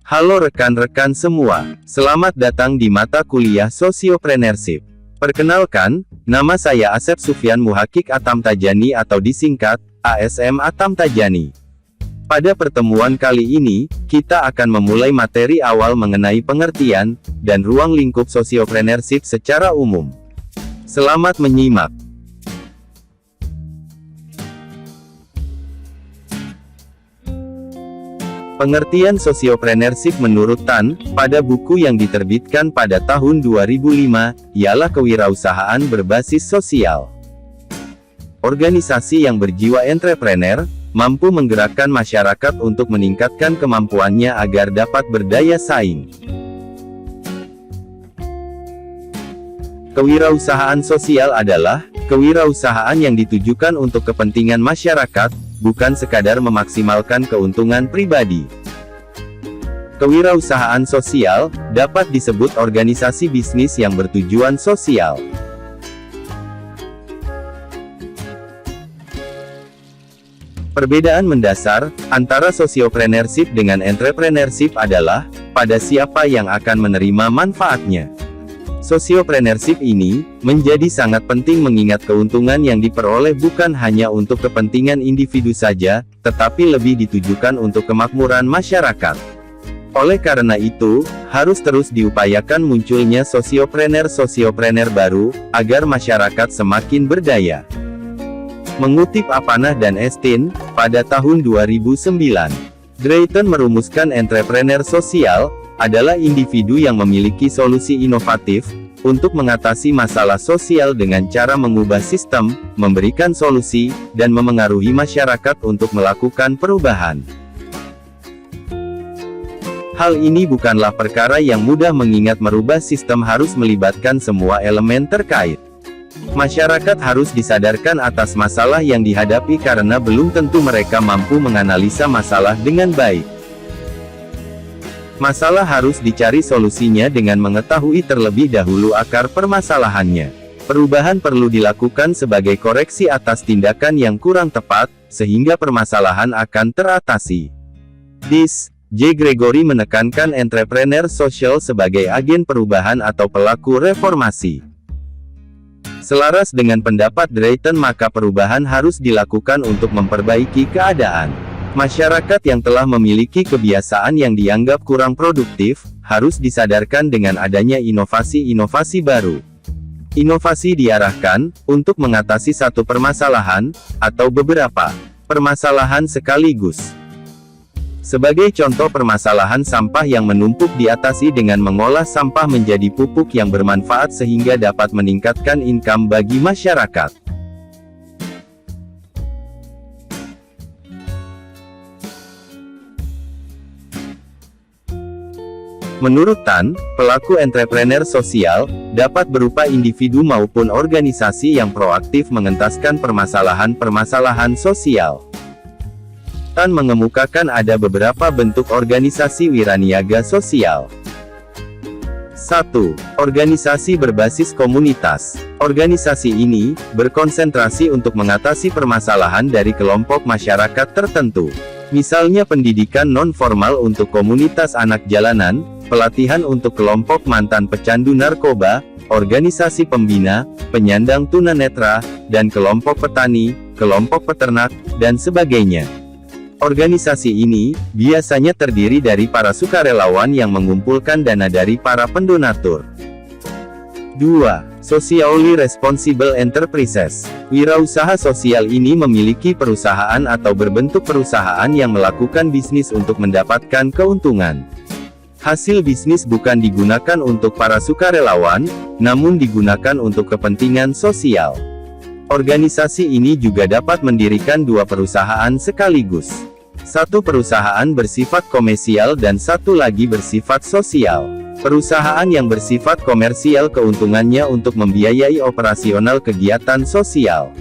Halo rekan-rekan semua, selamat datang di mata kuliah Sosiopreneurship. Perkenalkan, nama saya Asep Sufyan Muhakik Atamtajani atau disingkat, ASM Atamtajani. Pada pertemuan kali ini, kita akan memulai materi awal mengenai pengertian, dan ruang lingkup Sosiopreneurship secara umum. Selamat menyimak. Pengertian Sosiopreneurship menurut Tan, pada buku yang diterbitkan pada tahun 2005, ialah kewirausahaan berbasis sosial. Organisasi yang berjiwa entrepreneur, mampu menggerakkan masyarakat untuk meningkatkan kemampuannya agar dapat berdaya saing. Kewirausahaan sosial adalah kewirausahaan yang ditujukan untuk kepentingan masyarakat, bukan sekadar memaksimalkan keuntungan pribadi. Kewirausahaan sosial dapat disebut organisasi bisnis yang bertujuan sosial. Perbedaan mendasar antara sosiopreneurship dengan entrepreneurship adalah pada siapa yang akan menerima manfaatnya. Sosiopreneurship ini menjadi sangat penting mengingat keuntungan yang diperoleh bukan hanya untuk kepentingan individu saja, tetapi lebih ditujukan untuk kemakmuran masyarakat. Oleh karena itu, harus terus diupayakan munculnya sosiopreneur baru, agar masyarakat semakin berdaya. Mengutip Apanah dan Estin, pada tahun 2009, Drayton merumuskan entrepreneur sosial adalah individu yang memiliki solusi inovatif untuk mengatasi masalah sosial dengan cara mengubah sistem, memberikan solusi, dan memengaruhi masyarakat untuk melakukan perubahan. Hal ini bukanlah perkara yang mudah mengingat merubah sistem harus melibatkan semua elemen terkait. Masyarakat harus disadarkan atas masalah yang dihadapi karena belum tentu mereka mampu menganalisa masalah dengan baik. Masalah harus dicari solusinya dengan mengetahui terlebih dahulu akar permasalahannya. Perubahan perlu dilakukan sebagai koreksi atas tindakan yang kurang tepat, sehingga permasalahan akan teratasi. J. Gregory menekankan entrepreneur sosial sebagai agen perubahan atau pelaku reformasi. Selaras dengan pendapat Drayton, maka perubahan harus dilakukan untuk memperbaiki keadaan. Masyarakat yang telah memiliki kebiasaan yang dianggap kurang produktif, harus disadarkan dengan adanya inovasi-inovasi baru. Inovasi diarahkan untuk mengatasi satu permasalahan, atau beberapa permasalahan sekaligus. Sebagai contoh, permasalahan sampah yang menumpuk diatasi dengan mengolah sampah menjadi pupuk yang bermanfaat sehingga dapat meningkatkan income bagi masyarakat. Menurut Tan, pelaku entrepreneur sosial dapat berupa individu maupun organisasi yang proaktif mengentaskan permasalahan-permasalahan sosial. Tan mengemukakan ada beberapa bentuk organisasi wiraniaga sosial. 1. Organisasi berbasis komunitas. Organisasi ini berkonsentrasi untuk mengatasi permasalahan dari kelompok masyarakat tertentu. Misalnya pendidikan non-formal untuk komunitas anak jalanan, pelatihan untuk kelompok mantan pecandu narkoba, organisasi pembina, penyandang tunanetra, dan kelompok petani, kelompok peternak, dan sebagainya. Organisasi ini biasanya terdiri dari para sukarelawan yang mengumpulkan dana dari para pendonatur. 2. Socially Responsible Enterprises. Wirausaha sosial ini memiliki perusahaan atau berbentuk perusahaan yang melakukan bisnis untuk mendapatkan keuntungan. Hasil bisnis bukan digunakan untuk para sukarelawan, namun digunakan untuk kepentingan sosial. Organisasi ini juga dapat mendirikan dua perusahaan sekaligus. Satu perusahaan bersifat komersial dan satu lagi bersifat sosial. Perusahaan yang bersifat komersial keuntungannya untuk membiayai operasional kegiatan sosial.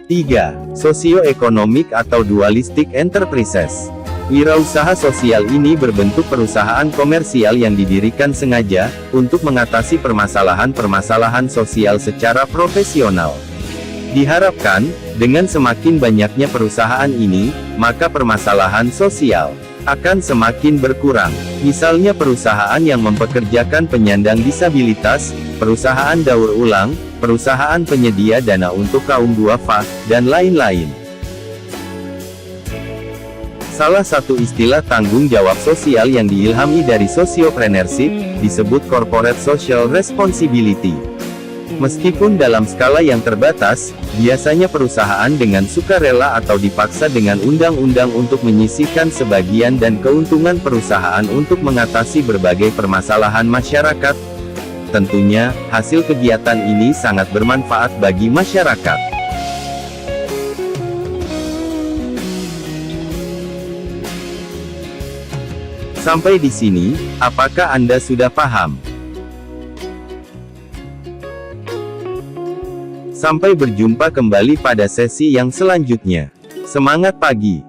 3. Socio-economic atau dualistic enterprises. Wirausaha sosial ini berbentuk perusahaan komersial yang didirikan sengaja untuk mengatasi permasalahan-permasalahan sosial secara profesional. Diharapkan, dengan semakin banyaknya perusahaan ini, maka permasalahan sosial akan semakin berkurang. Misalnya perusahaan yang mempekerjakan penyandang disabilitas, perusahaan daur ulang, perusahaan penyedia dana untuk kaum duafa, dan lain-lain. Salah satu istilah tanggung jawab sosial yang diilhami dari sociopreneurship, disebut corporate social responsibility. Meskipun dalam skala yang terbatas, biasanya perusahaan dengan sukarela atau dipaksa dengan undang-undang untuk menyisihkan sebagian dan keuntungan perusahaan untuk mengatasi berbagai permasalahan masyarakat. Tentunya, hasil kegiatan ini sangat bermanfaat bagi masyarakat. Sampai di sini, apakah Anda sudah paham? Sampai berjumpa kembali pada sesi yang selanjutnya. Semangat pagi!